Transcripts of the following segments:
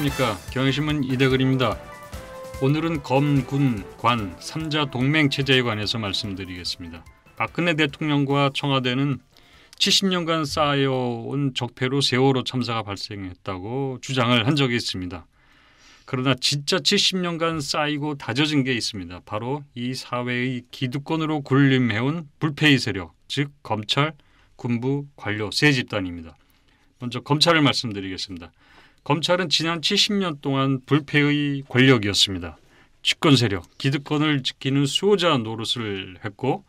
안녕하십니까. 경향신문 이대글입니다. 오늘은 검, 군, 관 3자 동맹체제에 관해서 말씀드리겠습니다. 박근혜 대통령과 청와대는 70년간 쌓여온 적폐로 세월호 참사가 발생했다고 주장을 한 적이 있습니다. 그러나 진짜 70년간 쌓이고 다져진 게 있습니다. 바로 이 사회의 기득권으로 군림해온 불패의 세력, 즉 검찰, 군부, 관료 세 집단입니다. 먼저 검찰을 말씀드리겠습니다. 검찰은 지난 70년 동안 불패의 권력이었습니다. 집권 세력, 기득권을 지키는 수호자 노릇을 했고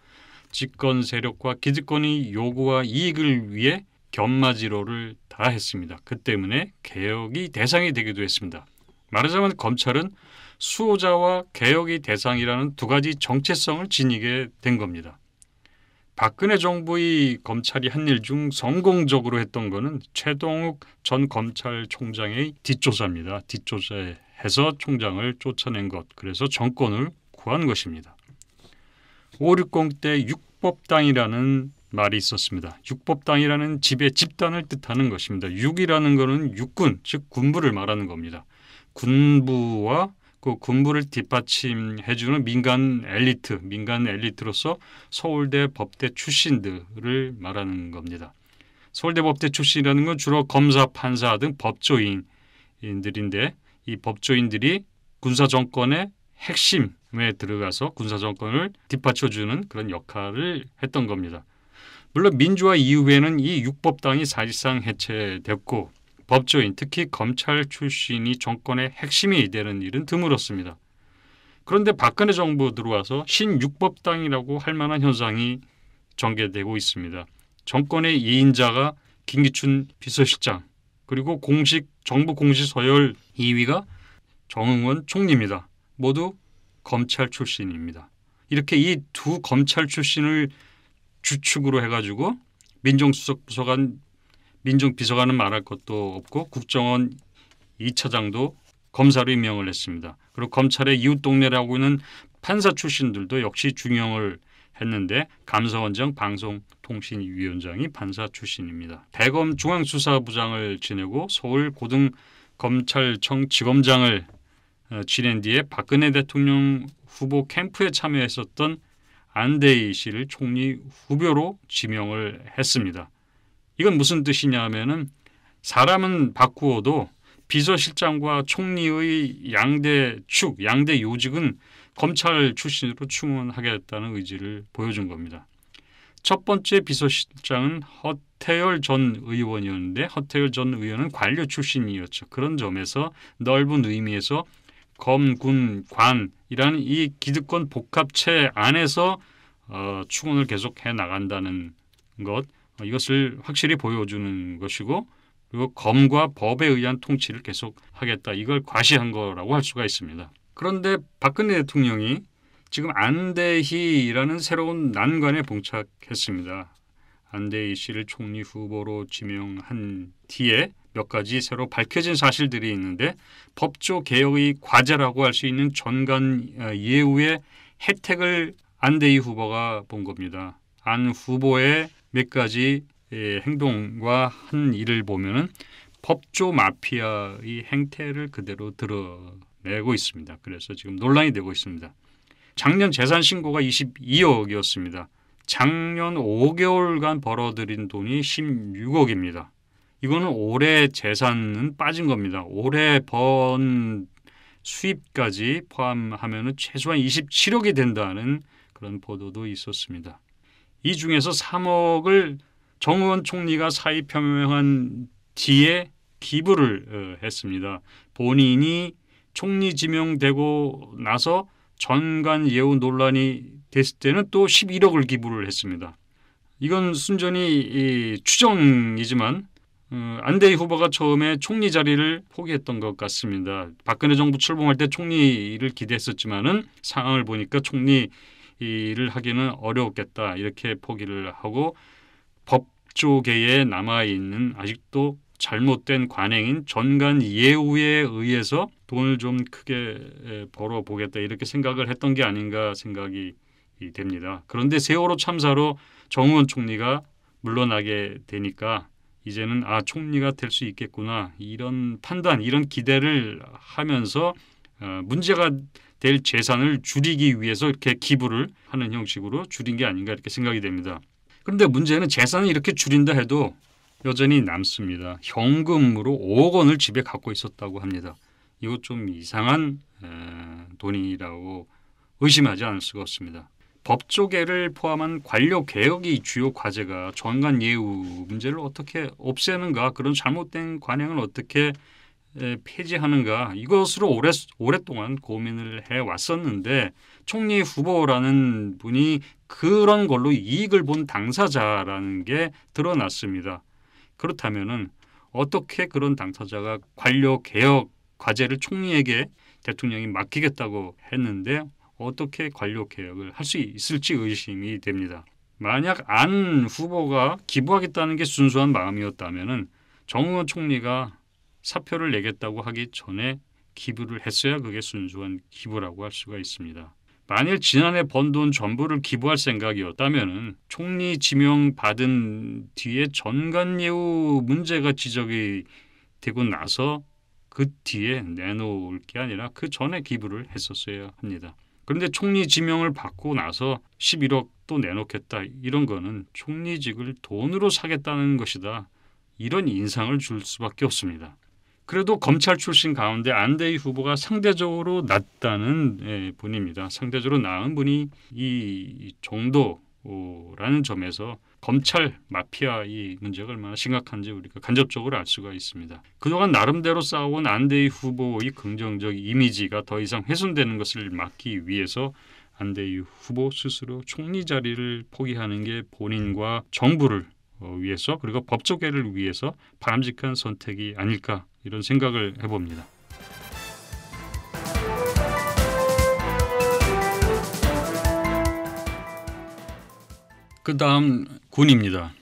집권 세력과 기득권의 요구와 이익을 위해 견마지로를 다 했습니다. 그 때문에 개혁의 대상이 되기도 했습니다. 말하자면 검찰은 수호자와 개혁의 대상이라는 두 가지 정체성을 지니게 된 겁니다. 박근혜 정부의 검찰이 한 일 중 성공적으로 했던 것은 최동욱 전 검찰총장의 뒷조사입니다. 뒷조사해서 총장을 쫓아낸 것, 그래서 정권을 구한 것입니다. 560 때 육법당이라는 말이 있었습니다. 육법당이라는 집의 집단을 뜻하는 것입니다. 육이라는 것은 육군, 즉 군부를 말하는 겁니다. 군부와 그 군부를 뒷받침해주는 민간 엘리트로서 서울대 법대 출신들을 말하는 겁니다. 서울대 법대 출신이라는 건 주로 검사, 판사 등 법조인들인데 이 법조인들이 군사정권의 핵심에 들어가서 군사정권을 뒷받쳐주는 그런 역할을 했던 겁니다. 물론 민주화 이후에는 이 육법당이 사실상 해체됐고 법조인, 특히 검찰 출신이 정권의 핵심이 되는 일은 드물었습니다. 그런데 박근혜 정부 들어와서 신육법당이라고 할 만한 현상이 전개되고 있습니다. 정권의 2인자가 김기춘 비서실장, 그리고 정부 공식 서열 2위가 정응원 총리입니다. 모두 검찰 출신입니다. 이렇게 이 두 검찰 출신을 주축으로 해가지고 민정수석부서관 민정비서관은 말할 것도 없고 국정원 2차장도 검사로 임명을 했습니다. 그리고 검찰의 이웃동네라고 하는 판사 출신들도 역시 중용을 했는데 감사원장 방송통신위원장이 판사 출신입니다. 대검 중앙수사부장을 지내고 서울 고등검찰청 지검장을 지낸 뒤에 박근혜 대통령 후보 캠프에 참여했었던 안대희 씨를 총리 후보로 지명을 했습니다. 이건 무슨 뜻이냐 하면은 사람은 바꾸어도 비서실장과 총리의 양대 요직은 검찰 출신으로 충원하겠다는 의지를 보여준 겁니다. 첫 번째 비서실장은 허태열 전 의원이었는데 허태열 전 의원은 관료 출신이었죠. 그런 점에서 넓은 의미에서 검, 군, 관이라는 이 기득권 복합체 안에서 충원을 계속해 나간다는 것, 이것을 확실히 보여주는 것이고 그리고 검과 법에 의한 통치를 계속하겠다. 이걸 과시한 거라고 할 수가 있습니다. 그런데 박근혜 대통령이 지금 안대희라는 새로운 난관에 봉착했습니다. 안대희 씨를 총리 후보로 지명한 뒤에 몇 가지 새로 밝혀진 사실들이 있는데 법조 개혁의 과제라고 할 수 있는 전관 예우의 혜택을 안대희 후보가 본 겁니다. 안 후보의 몇 가지 행동과 한 일을 보면은 법조 마피아의 행태를 그대로 드러내고 있습니다. 그래서 지금 논란이 되고 있습니다. 작년 재산 신고가 22억이었습니다. 작년 5개월간 벌어들인 돈이 16억입니다. 이거는 올해 재산은 빠진 겁니다. 올해 번 수입까지 포함하면 최소한 27억이 된다는 그런 보도도 있었습니다. 이 중에서 3억을 정의원 총리가 사의 표명한 뒤에 기부를 했습니다. 본인이 총리 지명되고 나서 전관 예우 논란이 됐을 때는 또 11억을 기부를 했습니다. 이건 순전히 추정이지만 안대희 후보가 처음에 총리 자리를 포기했던 것 같습니다. 박근혜 정부 출범할 때 총리를 기대했었지만은 상황을 보니까 총리를 하기는 어려웠겠다 이렇게 포기를 하고 법조계에 남아있는 아직도 잘못된 관행인 전관 예우에 의해서 돈을 좀 크게 벌어보겠다 이렇게 생각을 했던 게 아닌가 생각이 됩니다. 그런데 세월호 참사로 정의원 총리가 물러나게 되니까 이제는 총리가 될 수 있겠구나 이런 판단, 이런 기대를 하면서 문제가 될 재산을 줄이기 위해서 이렇게 기부를 하는 형식으로 줄인 게 아닌가 이렇게 생각이 됩니다. 그런데 문제는 재산을 이렇게 줄인다 해도 여전히 남습니다. 현금으로 5억 원을 집에 갖고 있었다고 합니다. 이거 좀 이상한 돈이라고 의심하지 않을 수가 없습니다. 법조계를 포함한 관료개혁이 주요 과제가 정관예우 문제를 어떻게 없애는가, 그런 잘못된 관행을 어떻게 폐지하는가, 이것으로 오랫동안 고민을 해왔었는데 총리 후보라는 분이 그런 걸로 이익을 본 당사자라는 게 드러났습니다. 그렇다면은 어떻게 그런 당사자가 관료개혁 과제를 총리에게 대통령이 맡기겠다고 했는데 어떻게 관료개혁을 할 수 있을지 의심이 됩니다. 만약 안 후보가 기부하겠다는 게 순수한 마음이었다면 정의원 총리가 사표를 내겠다고 하기 전에 기부를 했어야 그게 순수한 기부라고 할 수가 있습니다. 만일 지난해 번 돈 전부를 기부할 생각이었다면 총리 지명 받은 뒤에 전관예우 문제가 지적이 되고 나서 그 뒤에 내놓을 게 아니라 그 전에 기부를 했었어야 합니다. 그런데 총리 지명을 받고 나서 11억 또 내놓겠다, 이런 거는 총리직을 돈으로 사겠다는 것이다, 이런 인상을 줄 수밖에 없습니다. 그래도 검찰 출신 가운데 안대희 후보가 상대적으로 낫다는 분입니다. 상대적으로 나은 분이 이 정도라는 점에서 검찰 마피아 이 문제가 얼마나 심각한지 우리가 간접적으로 알 수가 있습니다. 그동안 나름대로 쌓아온 안대희 후보의 긍정적 이미지가 더 이상 훼손되는 것을 막기 위해서 안대희 후보 스스로 총리 자리를 포기하는 게 본인과 정부를 위해서, 그리고 법조계를 위해서 바람직한 선택이 아닐까, 이런 생각을 해봅니다. 그 다음 군입니다.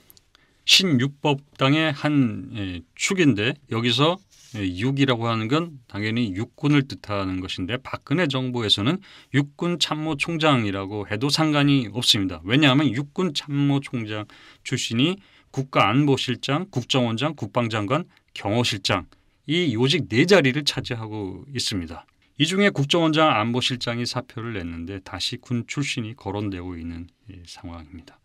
신육법당의 한 축인데 여기서 6이라고 하는 건 당연히 육군을 뜻하는 것인데 박근혜 정부에서는 육군참모총장이라고 해도 상관이 없습니다. 왜냐하면 육군참모총장 출신이 국가안보실장, 국정원장, 국방장관, 경호실장, 이 요직 4자리를 차지하고 있습니다. 이 중에 국정원장, 안보실장이 사표를 냈는데 다시 군 출신이 거론되고 있는 상황입니다.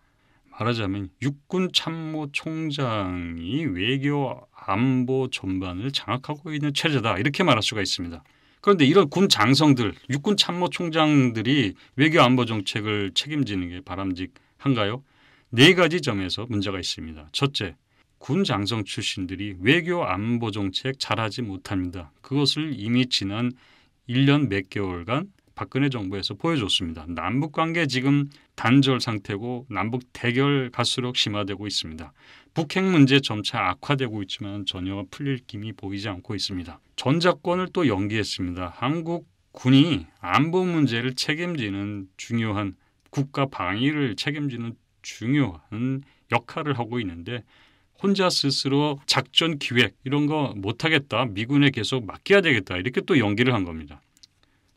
말하자면 육군 참모총장이 외교 안보 전반을 장악하고 있는 체제다, 이렇게 말할 수가 있습니다. 그런데 이런 군 장성들, 육군 참모총장들이 외교 안보 정책을 책임지는 게 바람직한가요? 4가지 점에서 문제가 있습니다. 첫째, 군 장성 출신들이 외교 안보 정책 잘하지 못합니다. 그것을 이미 지난 1년 몇 개월간 박근혜 정부에서 보여줬습니다. 남북관계 지금 단절 상태고 남북 대결 갈수록 심화되고 있습니다. 북핵 문제 점차 악화되고 있지만 전혀 풀릴 김이 보이지 않고 있습니다. 전작권을 또 연기했습니다. 한국 군이 안보 문제를 책임지는 중요한, 국가 방위를 책임지는 중요한 역할을 하고 있는데 혼자 스스로 작전 기획 이런 거 못하겠다, 미군에 계속 맡겨야 되겠다, 이렇게 또 연기를 한 겁니다.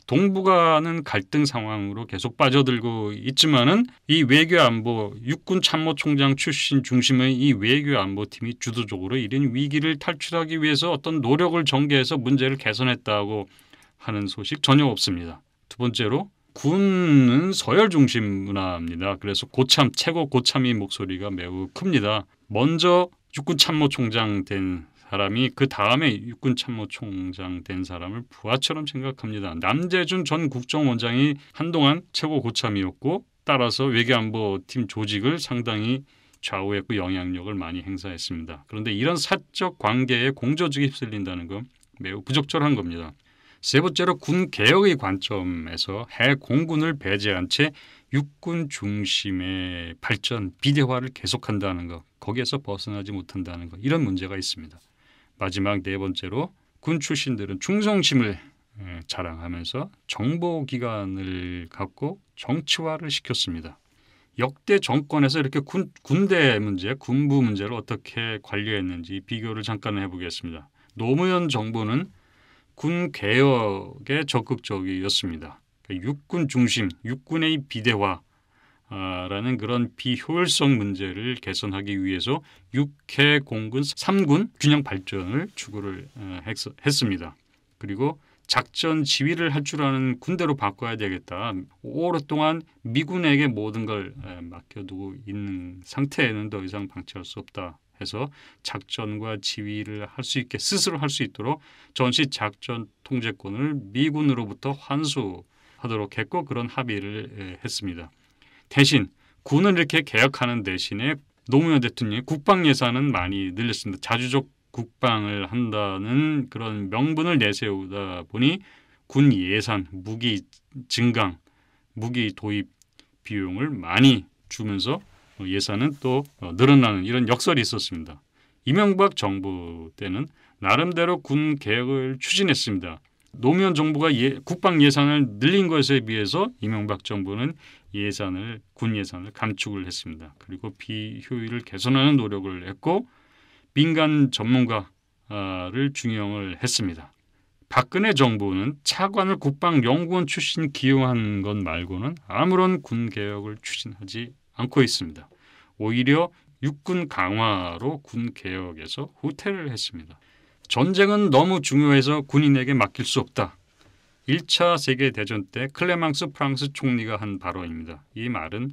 동북아는 갈등 상황으로 계속 빠져들고 있지만은 이 외교안보 육군 참모총장 출신 중심의 이 외교안보팀이 주도적으로 이런 위기를 탈출하기 위해서 어떤 노력을 전개해서 문제를 개선했다고 하는 소식 전혀 없습니다. 두 번째로 군은 서열 중심 문화입니다. 그래서 고참, 최고 고참의 목소리가 매우 큽니다. 먼저 육군 참모총장 된 사람이 그 다음에 육군 참모총장 된 사람을 부하처럼 생각합니다. 남재준 전 국정원장이 한동안 최고 고참이었고 따라서 외교안보팀 조직을 상당히 좌우했고 영향력을 많이 행사했습니다. 그런데 이런 사적 관계에 공조직이 휩쓸린다는 건 매우 부적절한 겁니다. 세 번째로 군 개혁의 관점에서 해 공군을 배제한 채 육군 중심의 발전, 비대화를 계속한다는 것, 거기에서 벗어나지 못한다는 것, 이런 문제가 있습니다. 마지막 4번째로 군 출신들은 충성심을 자랑하면서 정보기관을 갖고 정치화를 시켰습니다. 역대 정권에서 이렇게 군대 문제, 군부 문제를 어떻게 관리했는지 비교를 잠깐 해보겠습니다. 노무현 정부는 군 개혁에 적극적이었습니다. 육군 중심, 육군의 비대화, 라는 그런 비효율성 문제를 개선하기 위해서 6해 공군 3군 균형 발전을 추구를 했습니다. 그리고 작전 지휘를 할 줄 아는 군대로 바꿔야 되겠다. 오랫동안 미군에게 모든 걸 맡겨두고 있는 상태에는 더 이상 방치할 수 없다 해서 작전과 지휘를 할 수 있게 스스로 할 수 있도록 전시 작전 통제권을 미군으로부터 환수하도록 했고 그런 합의를 했습니다. 대신 군을 이렇게 개혁하는 대신에 노무현 대통령이 국방 예산은 많이 늘렸습니다. 자주적 국방을 한다는 그런 명분을 내세우다 보니 군 예산, 무기 증강, 무기 도입 비용을 많이 주면서 예산은 또 늘어나는 이런 역설이 있었습니다. 이명박 정부 때는 나름대로 군 개혁을 추진했습니다. 노무현 정부가 국방 예산을 늘린 것에 비해서 이명박 정부는 군 예산을 감축을 했습니다. 그리고 비효율을 개선하는 노력을 했고 민간 전문가를 중용을 했습니다. 박근혜 정부는 차관을 국방연구원 출신 기용한 것 말고는 아무런 군 개혁을 추진하지 않고 있습니다. 오히려 육군 강화로 군 개혁에서 후퇴를 했습니다. 전쟁은 너무 중요해서 군인에게 맡길 수 없다. 1차 세계대전 때 클레망스 프랑스 총리가 한 발언입니다. 이 말은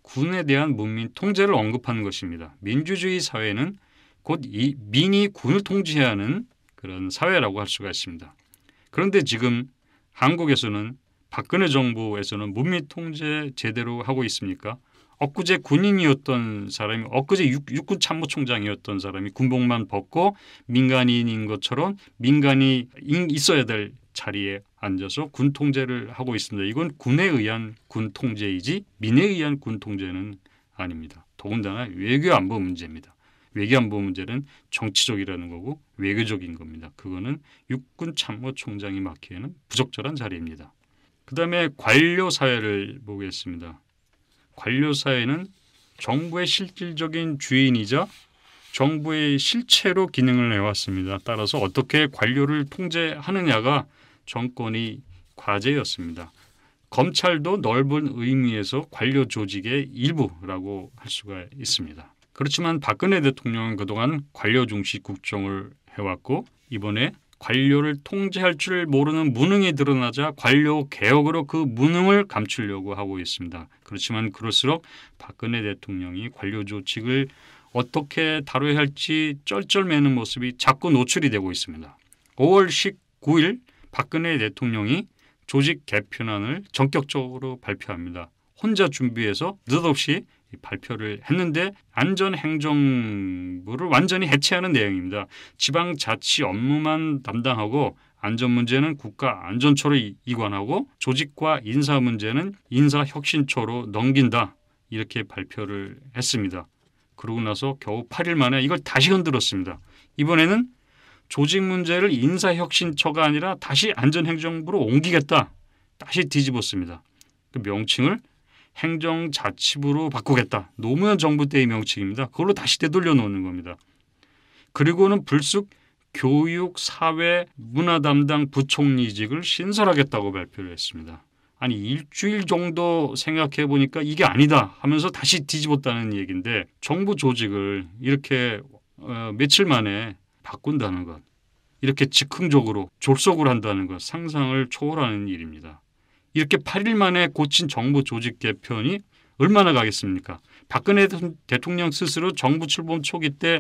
군에 대한 문민 통제를 언급하는 것입니다. 민주주의 사회는 곧 이 민이 군을 통제해야 하는 그런 사회라고 할 수가 있습니다. 그런데 지금 한국에서는 박근혜 정부에서는 문민 통제 제대로 하고 있습니까? 엊그제 군인이었던 사람이 엊그제 육군 참모총장이었던 사람이 군복만 벗고 민간인인 것처럼 민간이 있어야 될 자리에 앉아서 군 통제를 하고 있습니다. 이건 군에 의한 군 통제이지 민에 의한 군 통제는 아닙니다. 더군다나 외교안보 문제입니다. 외교안보 문제는 정치적이라는 거고 외교적인 겁니다. 그거는 육군 참모총장이 맡기에는 부적절한 자리입니다. 그 다음에 관료사회를 보겠습니다. 관료사회는 정부의 실질적인 주인이자 정부의 실체로 기능을 해왔습니다. 따라서 어떻게 관료를 통제하느냐가 정권의 과제였습니다. 검찰도 넓은 의미에서 관료 조직의 일부라고 할 수가 있습니다. 그렇지만 박근혜 대통령은 그동안 관료 중시 국정을 해왔고 이번에 관료를 통제할 줄 모르는 무능이 드러나자 관료 개혁으로 그 무능을 감추려고 하고 있습니다. 그렇지만 그럴수록 박근혜 대통령이 관료 조직을 어떻게 다뤄야 할지 쩔쩔매는 모습이 자꾸 노출이 되고 있습니다. 5월 19일 박근혜 대통령이 조직 개편안을 전격적으로 발표합니다. 혼자 준비해서 느닷없이 발표를 했는데 안전행정부를 완전히 해체하는 내용입니다. 지방자치 업무만 담당하고 안전 문제는 국가안전처로 이관하고 조직과 인사 문제는 인사혁신처로 넘긴다. 이렇게 발표를 했습니다. 그러고 나서 겨우 8일 만에 이걸 다시 흔들었습니다. 이번에는 조직 문제를 인사혁신처가 아니라 다시 안전행정부로 옮기겠다. 다시 뒤집었습니다. 그 명칭을 행정자치부로 바꾸겠다. 노무현 정부 때의 명칭입니다. 그걸로 다시 되돌려 놓는 겁니다. 그리고는 불쑥 교육, 사회, 문화 담당 부총리직을 신설하겠다고 발표를 했습니다. 아니 일주일 정도 생각해 보니까 이게 아니다 하면서 다시 뒤집었다는 얘기인데 정부 조직을 이렇게 며칠 만에 바꾼다는 것, 이렇게 즉흥적으로 졸속을 한다는 것 상상을 초월하는 일입니다. 이렇게 8일 만에 고친 정부 조직 개편이 얼마나 가겠습니까? 박근혜 대통령 스스로 정부 출범 초기 때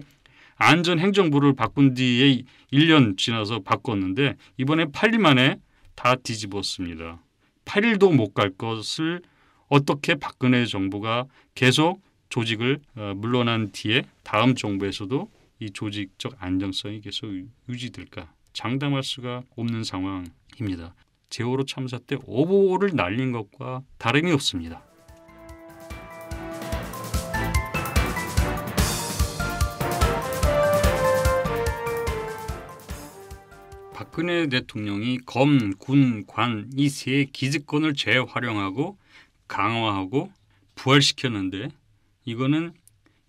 안전행정부를 바꾼 뒤에 1년 지나서 바꿨는데 이번에 8일 만에 다 뒤집었습니다. 8일도 못 갈 것을 어떻게 박근혜 정부가 계속 조직을 물러난 뒤에 다음 정부에서도 이 조직적 안정성이 계속 유지될까 장담할 수가 없는 상황입니다. 세월호 참사 때 오보를 날린 것과 다름이 없습니다. 박근혜 대통령이 검, 군, 관 이 세 기득권을 재활용하고 강화하고 부활시켰는데 이거는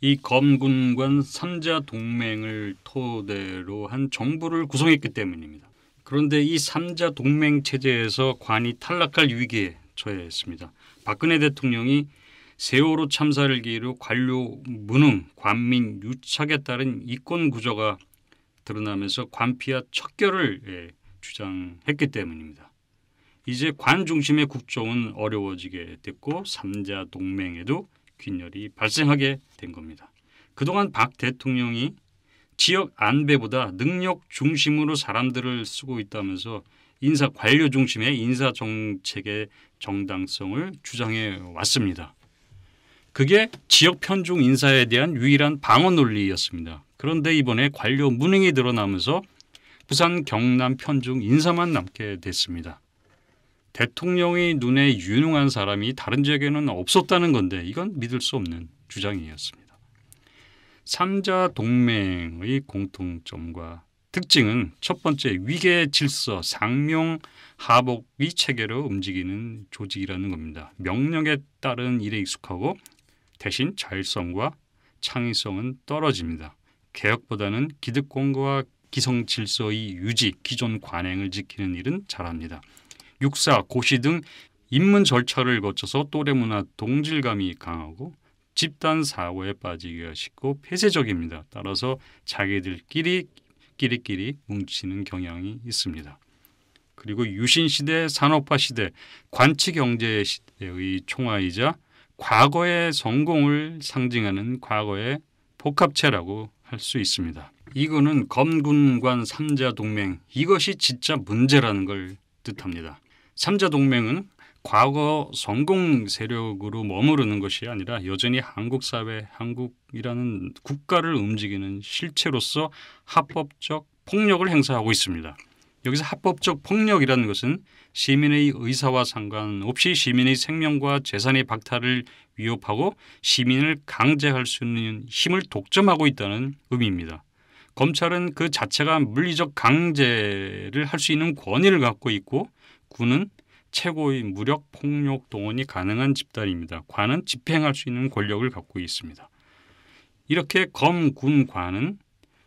이 검, 군, 관 3자 동맹을 토대로 한 정부를 구성했기 때문입니다. 그런데 이 3자 동맹 체제에서 관이 탈락할 위기에 처했습니다. 박근혜 대통령이 세월호 참사를 계기로 관료 무능, 관민 유착에 따른 이권 구조가 드러나면서 관피와 척결을 주장했기 때문입니다. 이제 관 중심의 국정은 어려워지게 됐고 3자 동맹에도 균열이 발생하게 된 겁니다. 그동안 박 대통령이 지역 안배보다 능력 중심으로 사람들을 쓰고 있다면서 인사 관료 중심의 인사 정책의 정당성을 주장해 왔습니다. 그게 지역 편중 인사에 대한 유일한 방어 논리였습니다. 그런데 이번에 관료 무능이 드러나면서 부산 경남 편중 인사만 남게 됐습니다. 대통령의 눈에 유능한 사람이 다른 지역에는 없었다는 건데 이건 믿을 수 없는 주장이었습니다. 3자 동맹의 공통점과 특징은 첫 번째 위계 질서 상명하복의 체계로 움직이는 조직이라는 겁니다. 명령에 따른 일에 익숙하고 대신 자율성과 창의성은 떨어집니다. 개혁보다는 기득권과 기성 질서의 유지, 기존 관행을 지키는 일은 잘합니다. 육사, 고시 등 입문 절차를 거쳐서 또래 문화 동질감이 강하고 집단 사고에 빠지기가 쉽고 폐쇄적입니다. 따라서 자기들끼리 뭉치는 경향이 있습니다. 그리고 유신 시대, 산업화 시대, 관치 경제 시대의 총화이자 과거의 성공을 상징하는 과거의 복합체라고 할 수 있습니다. 이거는 검군관 3자 동맹, 이것이 진짜 문제라는 걸 뜻합니다. 3자 동맹은 과거 성공 세력으로 머무르는 것이 아니라 여전히 한국 사회, 한국이라는 국가를 움직이는 실체로서 합법적 폭력을 행사하고 있습니다. 여기서 합법적 폭력이라는 것은 시민의 의사와 상관없이 시민의 생명과 재산의 박탈을 위협하고 시민을 강제할 수 있는 힘을 독점하고 있다는 의미입니다. 검찰은 그 자체가 물리적 강제를 할 수 있는 권위를 갖고 있고 군은 최고의 무력 폭력 동원이 가능한 집단입니다. 관은 집행할 수 있는 권력을 갖고 있습니다. 이렇게 검, 군, 관은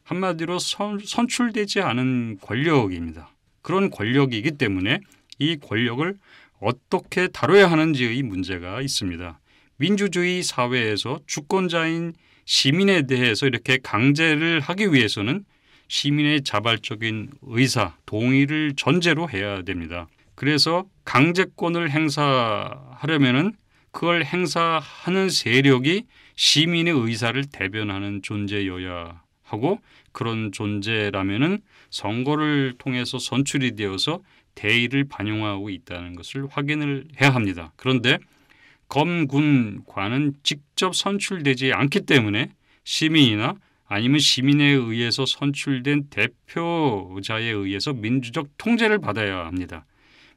한마디로 선출되지 않은 권력입니다. 그런 권력이기 때문에 이 권력을 어떻게 다뤄야 하는지의 문제가 있습니다. 민주주의 사회에서 주권자인 시민에 대해서 이렇게 강제를 하기 위해서는 시민의 자발적인 의사, 동의를 전제로 해야 됩니다. 그래서 강제권을 행사하려면은 그걸 행사하는 세력이 시민의 의사를 대변하는 존재여야 하고 그런 존재라면은 선거를 통해서 선출이 되어서 대의를 반영하고 있다는 것을 확인을 해야 합니다. 그런데 검, 군, 관은 직접 선출되지 않기 때문에 시민이나 아니면 시민에 의해서 선출된 대표자에 의해서 민주적 통제를 받아야 합니다.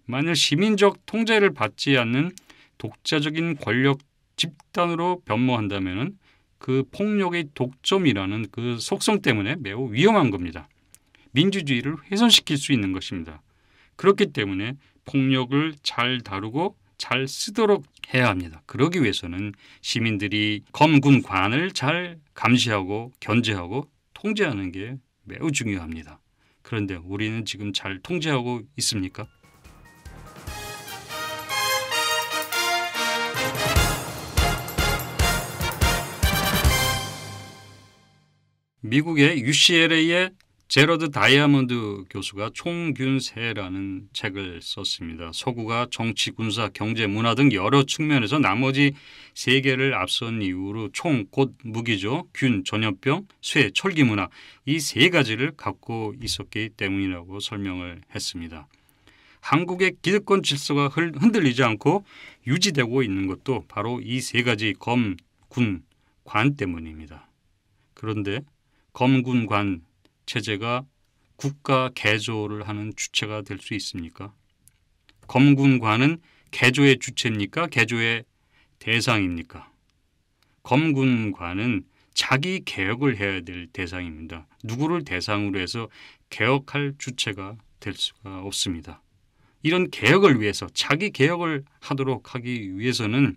만일 시민적 통제를 받지 않는 독자적인 권력 집단으로 변모한다면 그 폭력의 독점이라는 그 속성 때문에 매우 위험한 겁니다. 민주주의를 훼손시킬 수 있는 것입니다. 그렇기 때문에 폭력을 잘 다루고 잘 쓰도록 해야 합니다. 그러기 위해서는 시민들이 검, 군, 관을 잘 감시하고 견제하고 통제하는 게 매우 중요합니다. 그런데 우리는 지금 잘 통제하고 있습니까? 미국의 UCLA의 제러드 다이아몬드 교수가 총균세라는 책을 썼습니다. 서구가 정치, 군사, 경제, 문화 등 여러 측면에서 나머지 세계를 앞선 이유로 총, 곧 무기죠. 균, 전염병, 쇠, 철기 문화 이 세 가지를 갖고 있었기 때문이라고 설명을 했습니다. 한국의 기득권 질서가 흔들리지 않고 유지되고 있는 것도 바로 이 세 가지 검, 군, 관 때문입니다. 그런데 검, 군, 관 체제가 국가 개조를 하는 주체가 될 수 있습니까? 검, 군, 관은 개조의 주체입니까? 개조의 대상입니까? 검, 군, 관은 자기 개혁을 해야 될 대상입니다. 누구를 대상으로 해서 개혁할 주체가 될 수가 없습니다. 이런 개혁을 위해서 자기 개혁을 하도록 하기 위해서는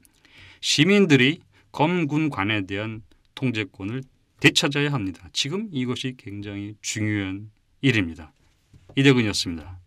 시민들이 검, 군, 관에 대한 통제권을 되찾아야 합니다. 지금 이것이 굉장히 중요한 일입니다. 이대근이었습니다.